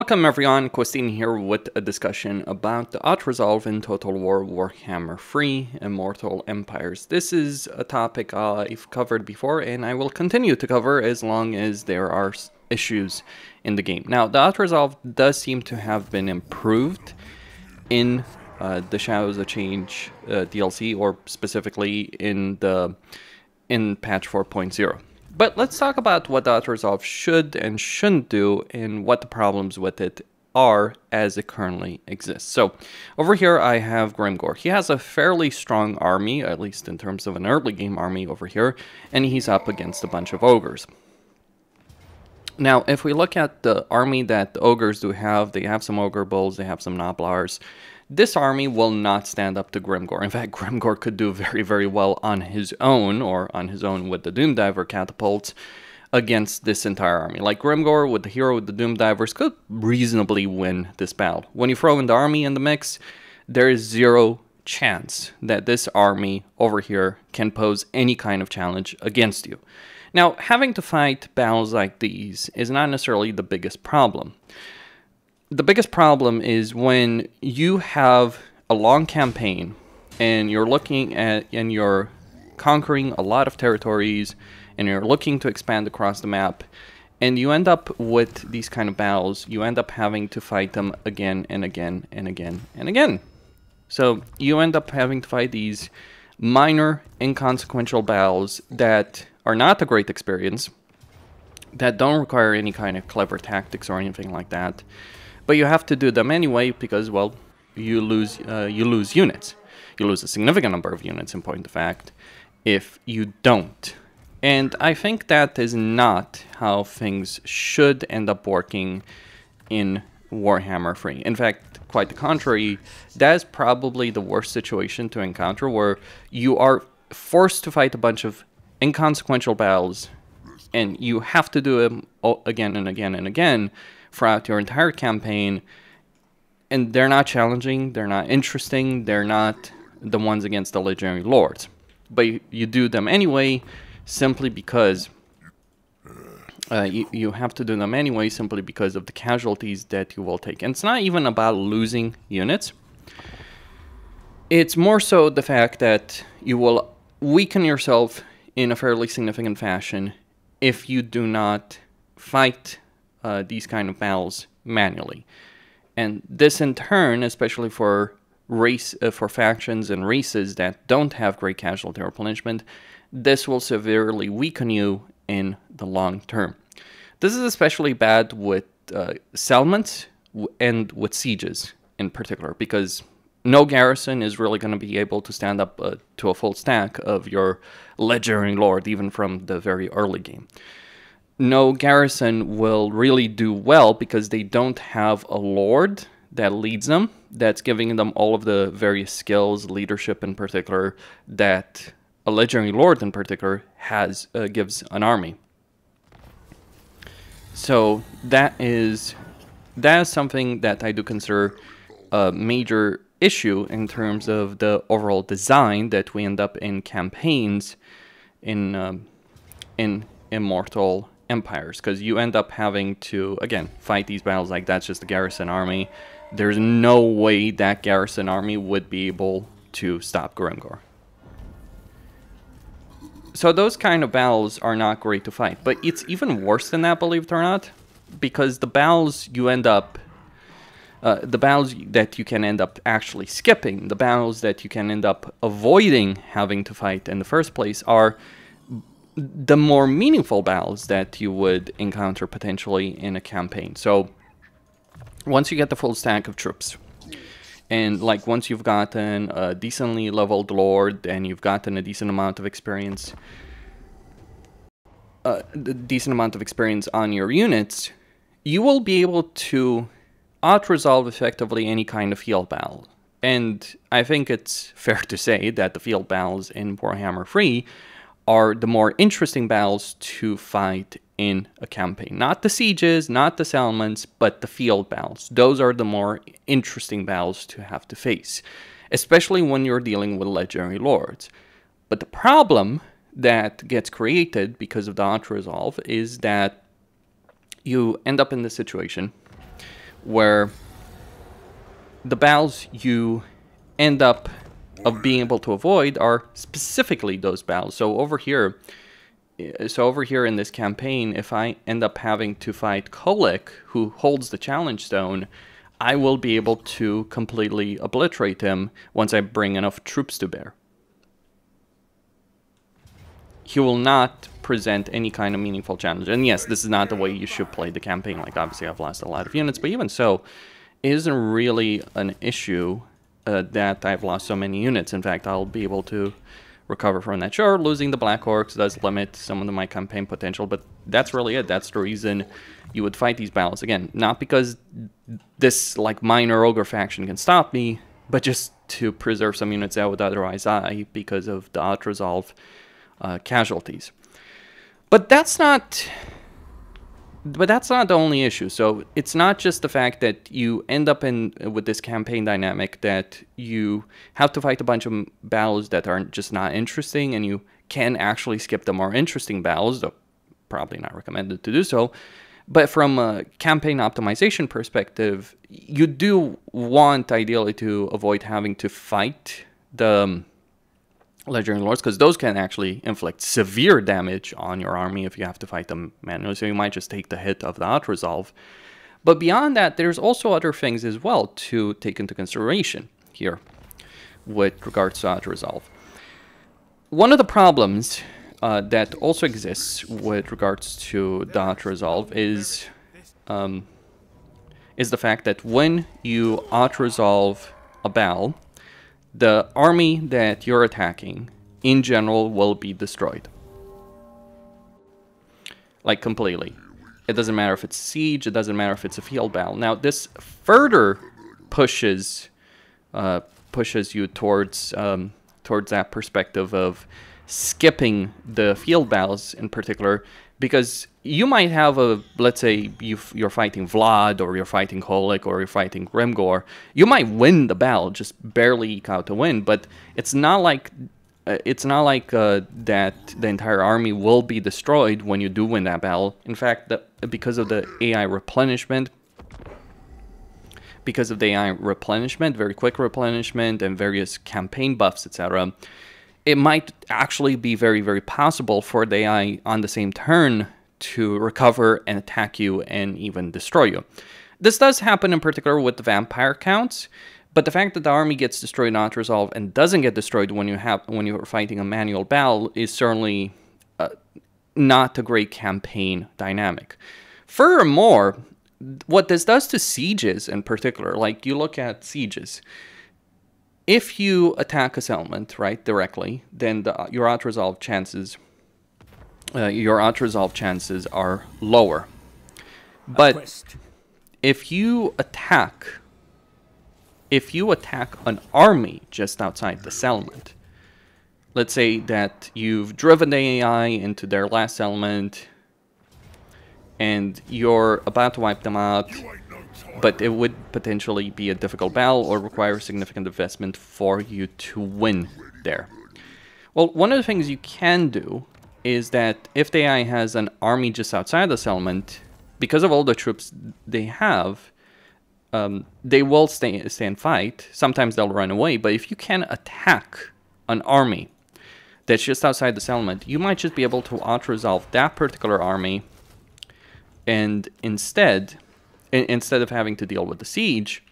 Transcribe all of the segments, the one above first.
Welcome everyone, Christine here with a discussion about the auto-resolve in Total War Warhammer 3 Immortal Empires. This is a topic I've covered before and I will continue to cover as long as there are issues in the game. Now, the auto-resolve does seem to have been improved in the Shadows of Change DLC, or specifically in patch 4.0. But let's talk about what the auto-resolve should and shouldn't do and what the problems with it are as it currently exists. So over here I have Grimgor. He has a fairly strong army, at least in terms of an early game army over here, and he's up against a bunch of ogres. Now, if we look at the army that the ogres do have, they have some ogre bulls, they have some noblars. This army will not stand up to Grimgor. In fact, Grimgor could do very, very well on his own, or on his own with the Doomdiver catapults, against this entire army. Like Grimgor with the hero with the Doomdivers could reasonably win this battle. When you throw in the army in the mix, there is zero chance that this army over here can pose any kind of challenge against you. Now, having to fight battles like these is not necessarily the biggest problem. The biggest problem is when you have a long campaign and you're looking at and you're conquering a lot of territories and you're looking to expand across the map, and you end up with these kind of battles. You end up having to fight them again and again and again and again. So you end up having to fight these minor inconsequential battles that are not a great experience, that don't require any kind of clever tactics or anything like that. But you have to do them anyway because, well, you lose units. You lose a significant number of units, in point of fact, if you don't. And I think that is not how things should end up working in Warhammer 3. In fact, quite the contrary, that is probably the worst situation to encounter, where you are forced to fight a bunch of inconsequential battles, and you have to do them again and again and again throughout your entire campaign, and they're not challenging, they're not interesting, they're not the ones against the legendary lords. But you do them anyway, simply because you have to do them anyway, simply because of the casualties that you will take. And it's not even about losing units. It's more so the fact that you will weaken yourself in a fairly significant fashion if you do not fight these kind of battles manually. And this in turn, especially for factions and races that don't have great casualty replenishment, this will severely weaken you in the long term. This is especially bad with settlements and with sieges in particular, because no garrison is really going to be able to stand up to a full stack of your legendary lord, even from the very early game. No garrison will really do well because they don't have a lord that leads them, that's giving them all of the various skills, leadership in particular, that a legendary lord in particular gives an army. So that is something that I do consider a major issue in terms of the overall design that we end up in campaigns in Immortal Empires, because you end up having to, again, fight these battles like that's just a garrison army. There's no way that garrison army would be able to stop Grimgor. So those kind of battles are not great to fight. But it's even worse than that, believe it or not, because the battles you end up the battles that you can end up actually skipping, the battles that you can end up avoiding having to fight in the first place, are the more meaningful battles that you would encounter potentially in a campaign. So once you get the full stack of troops, and like once you've gotten a decently leveled lord and you've gotten a decent amount of experience, on your units, you will be able to out-resolve effectively any kind of field battle. And I think it's fair to say that the field battles in Warhammer 3 are the more interesting battles to fight in a campaign. Not the sieges, not the settlements, but the field battles. Those are the more interesting battles to have to face, especially when you're dealing with legendary lords. But the problem that gets created because of the auto-resolve is that you end up in this situation where the battles you end up of being able to avoid are specifically those battles. So over here in this campaign, if I end up having to fight Kolic, who holds the challenge stone, I will be able to completely obliterate him once I bring enough troops to bear. He will not present any kind of meaningful challenge. And yes, this is not the way you should play the campaign. Like, obviously I've lost a lot of units, but even so, it isn't really an issue that I've lost so many units. In fact, I'll be able to recover from that. Sure, losing the Black Orcs does limit some of my campaign potential, but that's really it. That's the reason you would fight these battles. Again, not because this like minor ogre faction can stop me, but just to preserve some units that would otherwise die because of the out-resolve casualties. But that's not the only issue. So it's not just the fact that you end up with this campaign dynamic that you have to fight a bunch of battles that are just not interesting, and you can actually skip the more interesting battles, though probably not recommended to do so. But from a campaign optimization perspective, you do want ideally to avoid having to fight the Legendary Lords, because those can actually inflict severe damage on your army if you have to fight them manually, so you might just take the hit of the out-resolve. But beyond that, there's also other things as well to take into consideration here with regards to out-resolve. One of the problems that also exists with regards to the out-resolve is the fact that when you out-resolve a battle, the army that you're attacking, in general, will be destroyed. Like, completely. It doesn't matter if it's siege, it doesn't matter if it's a field battle. Now, this further pushes you towards that perspective of skipping the field battles in particular, because you might have let's say you're fighting Vlad, or you're fighting Kolic, or you're fighting Grimgor. You might win the battle, just barely eke out to win, but it's not like that the entire army will be destroyed when you do win that battle. In fact, because of the AI replenishment, very quick replenishment, and various campaign buffs, etc., it might actually be very, very possible for the AI on the same turn to recover and attack you and even destroy you. This does happen in particular with the vampire counts, but the fact that the army gets destroyed not resolved and doesn't get destroyed when you're fighting a manual battle is certainly not a great campaign dynamic. Furthermore, what this does to sieges in particular, like you look at sieges, if you attack a settlement, right, directly, then your out-resolve chances are lower. But if you attack an army just outside the settlement, let's say that you've driven the AI into their last settlement and you're about to wipe them out, but it would potentially be a difficult battle or require significant investment for you to win there. Well, one of the things you can do is that if the AI has an army just outside the settlement, because of all the troops they have, they will stay and fight. Sometimes they'll run away, but if you can attack an army that's just outside the settlement, you might just be able to out-resolve that particular army, and instead of having to deal with the siege,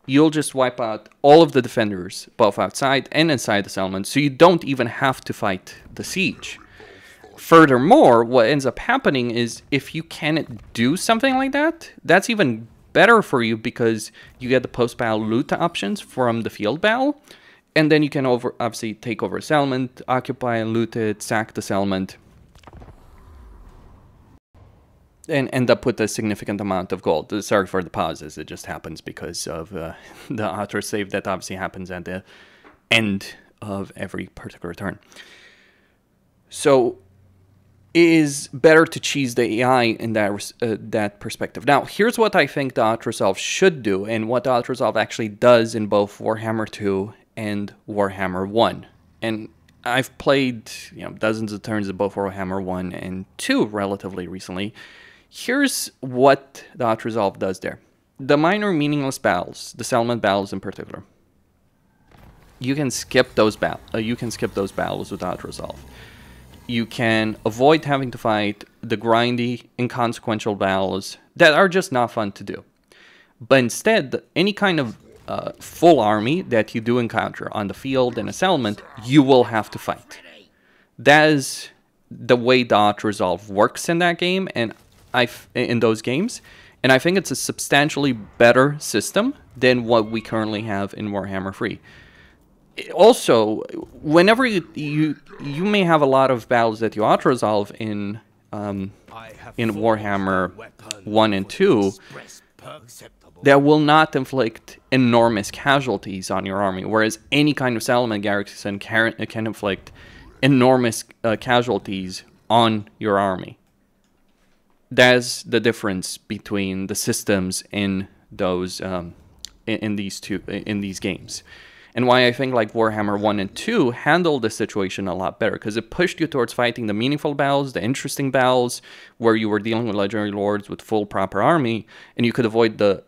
you'll just wipe out all of the defenders, both outside and inside the settlement, so you don't even have to fight the siege. Furthermore, what ends up happening is if you can do something like that, that's even better for you, because you get the post-battle loot options from the field battle, and then you can obviously take over a settlement, occupy and loot it, sack the settlement, and end up with a significant amount of gold. Sorry for the pauses, it just happens because of the autosave that obviously happens at the end of every particular turn. So it is better to cheese the AI in that perspective. Now, here's what I think the out-resolve should do, and what the out-resolve actually does in both Warhammer 2 and Warhammer 1. And I've played dozens of turns of both Warhammer 1 and 2 relatively recently. Here's what the out-resolve does there. the minor meaningless battles, the settlement battles in particular, you can skip those battles without resolve. You can avoid having to fight the grindy, inconsequential battles that are just not fun to do. But instead, any kind of full army that you do encounter on the field in a settlement, you will have to fight. That is the way dot resolve works in that game, and in those games, and I think it's a substantially better system than what we currently have in Warhammer 3. Also, whenever you may have a lot of battles that you auto-resolve in Warhammer 1 and 2 that will not inflict enormous casualties on your army, whereas any kind of settlement garrison can inflict enormous casualties on your army. That's the difference between the systems in those in these games, and why I think like Warhammer 1 and 2 handled the situation a lot better, because it pushed you towards fighting the meaningful battles, the interesting battles, where you were dealing with legendary lords with full proper army, and you could avoid the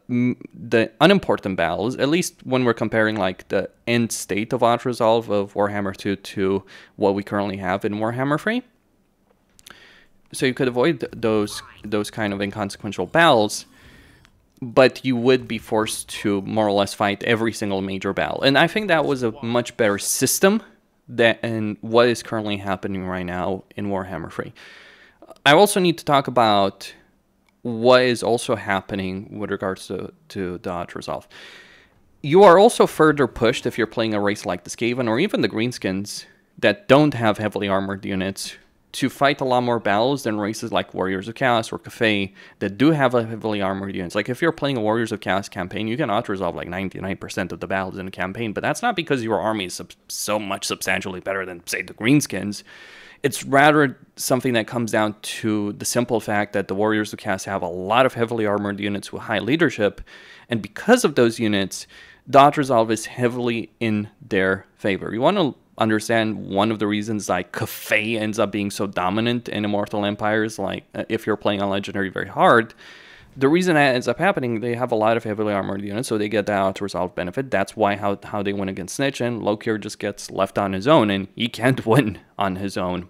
unimportant battles, at least when we're comparing like the end state of auto-resolve of Warhammer 2 to what we currently have in Warhammer 3. So you could avoid those kind of inconsequential battles, but you would be forced to more or less fight every single major battle. And I think that was a much better system than what is currently happening right now in Warhammer 3. I also need to talk about what is also happening with regards to dot resolve. You are also further pushed if you're playing a race like the Skaven or even the Greenskins that don't have heavily armored units to fight a lot more battles than races like Warriors of Chaos or Cafe that do have a heavily armored units. Like if you're playing a Warriors of Chaos campaign, you can auto-resolve like 99% of the battles in a campaign, but that's not because your army is so much substantially better than, say, the Greenskins. It's rather something that comes down to the simple fact that the Warriors of Chaos have a lot of heavily armored units with high leadership, and because of those units, dot resolve is heavily in their favor. You want to understand one of the reasons like Cafe ends up being so dominant in Immortal Empires, like if you're playing on Legendary very hard, the reason that ends up happening, they have a lot of heavily armored units, so they get that auto-resolve benefit. That's why how they win against Snitch, and Lokir just gets left on his own, and he can't win on his own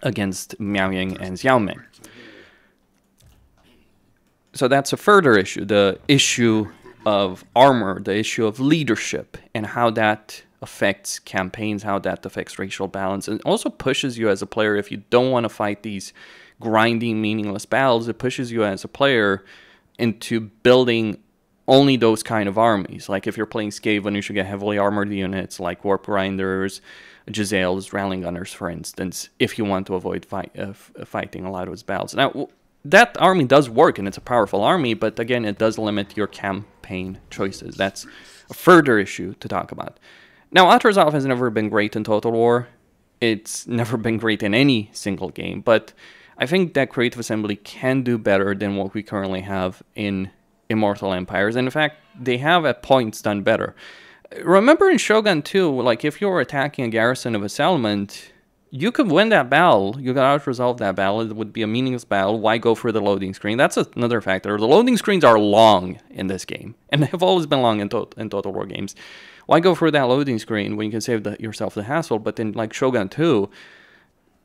against Miao Ying and Xiao Ming. So that's a further issue, the issue of armor, the issue of leadership, and how that affects campaigns, how that affects racial balance, and also pushes you as a player, if you don't want to fight these grinding, meaningless battles, it pushes you as a player into building only those kind of armies. Like if you're playing Skaven, you should get heavily armored units like Warp Grinders, Giselles, Railing Gunners, for instance, if you want to avoid fighting a lot of those battles. Now, that army does work, and it's a powerful army, but again, it does limit your campaign choices. That's a further issue to talk about. Now, auto-resolve has never been great in Total War. It's never been great in any single game, but I think that Creative Assembly can do better than what we currently have in Immortal Empires, and in fact, they have at points done better. Remember in Shogun 2, like if you're attacking a garrison of a settlement, you could win that battle, you could auto-resolve that battle, it would be a meaningless battle, why go for the loading screen? That's another factor. The loading screens are long in this game, and they've always been long in Total War games. Why go for that loading screen when you can save yourself the hassle? But in like Shogun 2,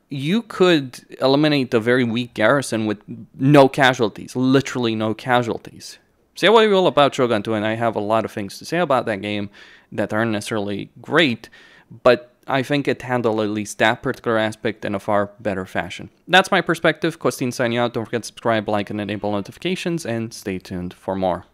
you could eliminate a very weak garrison with no casualties, literally no casualties. Say what you will about Shogun 2, and I have a lot of things to say about that game that aren't necessarily great, but I think it handled at least that particular aspect in a far better fashion. That's my perspective. Costin signing out. Don't forget to subscribe, like, and enable notifications, and stay tuned for more.